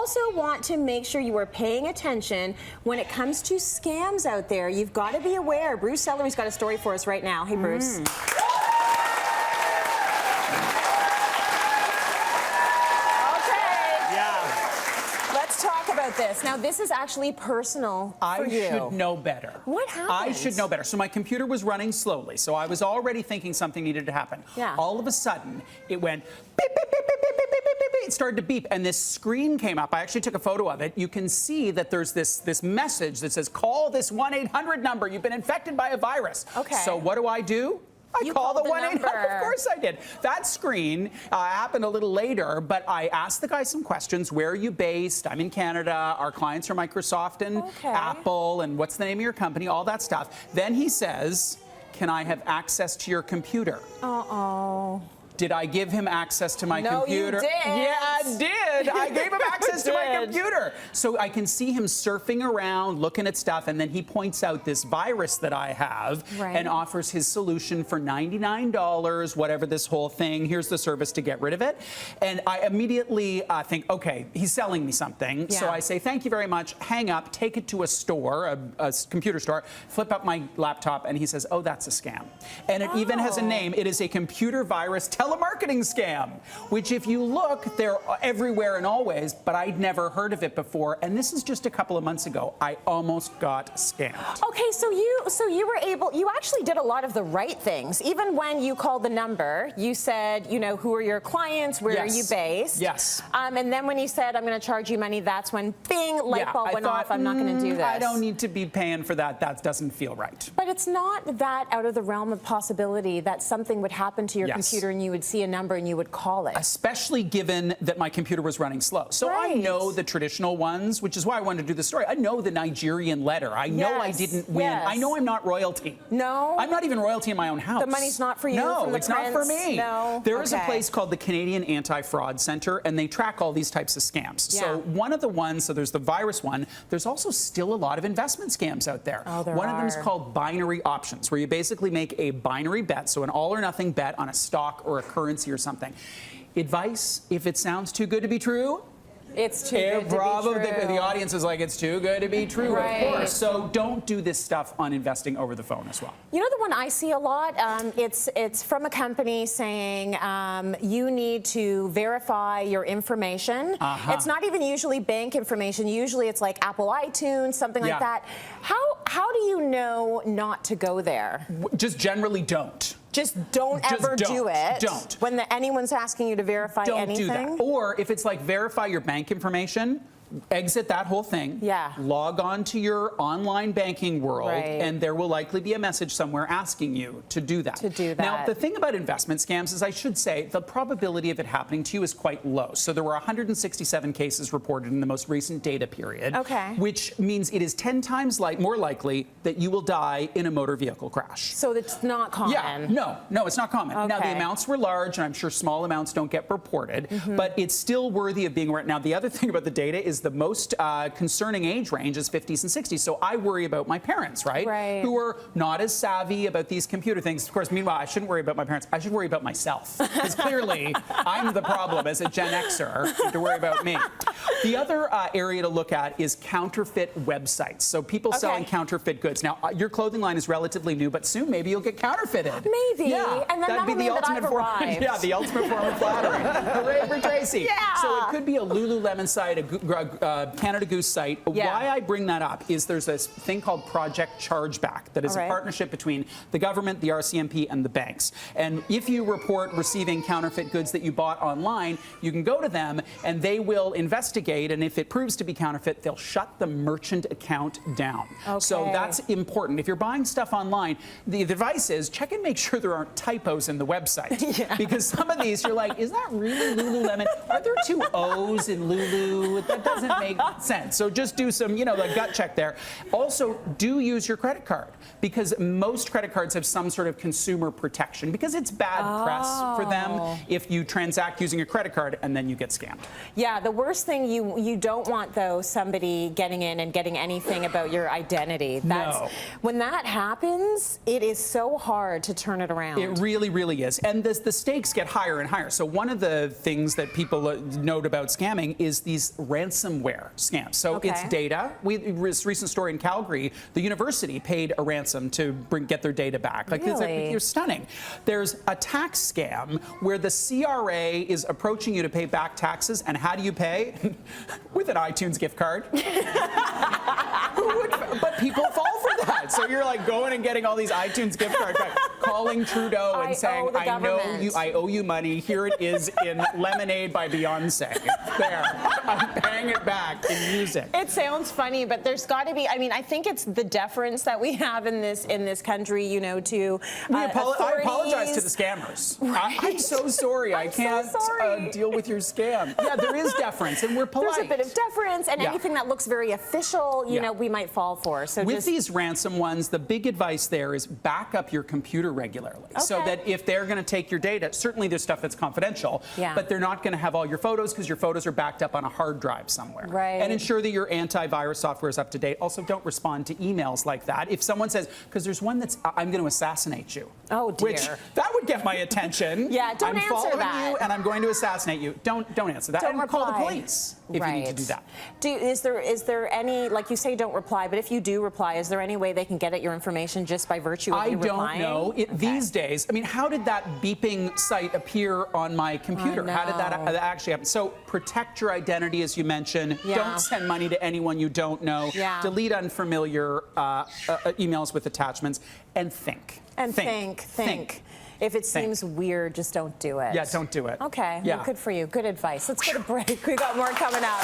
also want to make sure you are paying attention when it comes to scams out there. You've got to be aware. Bruce Sellery's got a story for us right now. Hey, Bruce. About this. Now, this is actually personal for you. I should know better. What happened? I should know better. So my computer was running slowly, so I was already thinking something needed to happen. Yeah. All of a sudden, it went beep, beep, beep, beep, beep, beep, beep, beep, beep. It started to beep, and this screen came up. I actually took a photo of it. You can see that there's this message that says, call this 1-800 number. You've been infected by a virus. Okay. So what do? I called the 1-800. Of course I did. That screen happened a little later, but I asked the guy some questions. Where are you based? I'm in Canada. Our clients are Microsoft and Apple, and what's the name of your company? All that stuff. Then he says, can I have access to your computer? Uh-oh. Did I give him access to my computer? No, you did. Yeah, I did. I gave him access to my computer. So I can see him surfing around, looking at stuff, and then he points out this virus that I have and offers his solution for $99, whatever this whole thing. Here's the service to get rid of it. And I immediately think, okay, he's selling me something. Yeah. So I say, thank you very much, hang up, take it to a store, a computer store, flip up my laptop, and he says, oh, that's a scam. And it even has a name. It is a computer virus telemarketing scam, which if you look, they're everywhere and always, but I'd never heard of it before. And this is just a couple of months ago. I almost got scammed. Okay, so you were able, you actually did a lot of the right things. Even when you called the number, you said, you know, who are your clients, where are you based? Yes. And then when he said, I'm going to charge you money, that's when, bing, light bulb went off, I'm not going to do this. I don't need to be paying for that. That doesn't feel right. But it's not that out of the realm of possibility that something would happen to your computer and you would see a number and you would call it. Especially given that my computer was running slow. So I know the traditional ones, which is why I wanted to do the story. I know the Nigerian letter. I know I didn't win. I know I'm not royalty. No. I'm not even royalty in my own house. The money's not for you. No, it's not for me. No. There is a place called the Canadian Anti-Fraud Center, and they track all these types of scams. Yeah. So one of the ones, so there's the virus one, there's also still a lot of investment scams out there. Oh, one of them is called binary options, where you basically make a binary bet, so an all or nothing bet on a stock or a currency or something. Advice, if it sounds too good to be true, it's too good to be true. The audience is like, it's too good to be true, of course. So don't do this stuff on investing over the phone as well. You know the one I see a lot? It's from a company saying you need to verify your information. It's not even usually bank information. Usually it's like Apple iTunes, something like that. How do you know not to go there? Just generally don't. Just don't ever do it. Don't. When anyone's asking you to verify anything? Don't do that. Or if it's like verify your bank information, exit that whole thing. Yeah. Log on to your online banking world, and there will likely be a message somewhere asking you to do that. Now, the thing about investment scams is, I should say, the probability of it happening to you is quite low. So there were 167 cases reported in the most recent data period, which means it is 10 times more likely that you will die in a motor vehicle crash. So it's not common. Yeah, no, it's not common. Now, the amounts were large, and I'm sure small amounts don't get reported, but it's still worthy of being aware. Now, the other thing about the data is the most concerning age range is 50s and 60s. So I worry about my parents, who are not as savvy about these computer things. Of course, meanwhile, I shouldn't worry about my parents. I should worry about myself. Because clearly, I'm the problem as a Gen Xer to worry about me. The other area to look at is counterfeit websites. So people selling counterfeit goods. Now, your clothing line is relatively new, but soon maybe you'll get counterfeited. Maybe. Yeah, and then that'd be the ultimate form. Yeah, the ultimate form of flattery. Hooray for Tracy. Yeah. So it could be a Lululemon site, a Canada Goose site. Why I bring that up is there's this thing called Project Chargeback that is a partnership between the government, the RCMP, and the banks. And if you report receiving counterfeit goods that you bought online, you can go to them and they will investigate, and if it proves to be counterfeit, they'll shut the merchant account down. So that's important. If you're buying stuff online, the advice is check and make sure there aren't typos in the website. Because some of these, you're like, is that really Lululemon? Are there 2 O's in Lulu? That doesn't make sense. So just do some, the gut check there. Also, do use your credit card, because most credit cards have some sort of consumer protection, because it's bad press for them if you transact using a credit card and then you get scammed. Yeah, the worst thing thing you don't want, though, somebody getting in and getting anything about your identity. No. When that happens, it is so hard to turn it around. It really, really is. And the stakes get higher and higher. So one of the things that people note about scamming is these ransomware scams. So it's data. This recent story in Calgary, the university paid a ransom to get their data back. Like, it's stunning. There's a tax scam where the CRA is approaching you to pay back taxes, and how do you pay? With an iTunes gift card. But people fall for that. So you're like going and getting all these iTunes gift cards back, calling Trudeau and saying, I owe you money. Here it is in Lemonade by Beyonce. There. I'm paying it back in music. It sounds funny, but there's got to be, I mean, I think it's the deference that we have in this country, you know, to I apologize to the scammers. Right. I'm so sorry. I can't deal with your scam. Yeah, there is deference, and we're polite. There's a bit of deference, and anything that looks very official, you know, we might fall for. So with these ransom ones, the big advice there is back up your computer regularly, so that if they're going to take your data, certainly there's stuff that's confidential, but they're not going to have all your photos because your photos are backed up on a hard drive somewhere. Right. And ensure that your antivirus software is up to date. Also, don't respond to emails like that. If someone says, because there's one that's, I'm going to assassinate you. Oh, dear. Which, that would get my attention. Yeah, don't I'm answer following that. you and I'm going to assassinate you. Don't answer that. Don't reply. Call the police if you need to do that. Is there any, like you say, don't reply, but if you do reply, is there any way they can get at your information just by virtue of you replying? I don't know. These days, I mean, how did that beeping site appear on my computer? How did that actually happen? So protect your identity, as you mentioned. Don't send money to anyone you don't know. Delete unfamiliar emails with attachments, and think. And think. If it seems weird, just don't do it. Yeah, don't do it. Okay, yeah. Well, good for you. Good advice. Let's get a break. We got more coming up.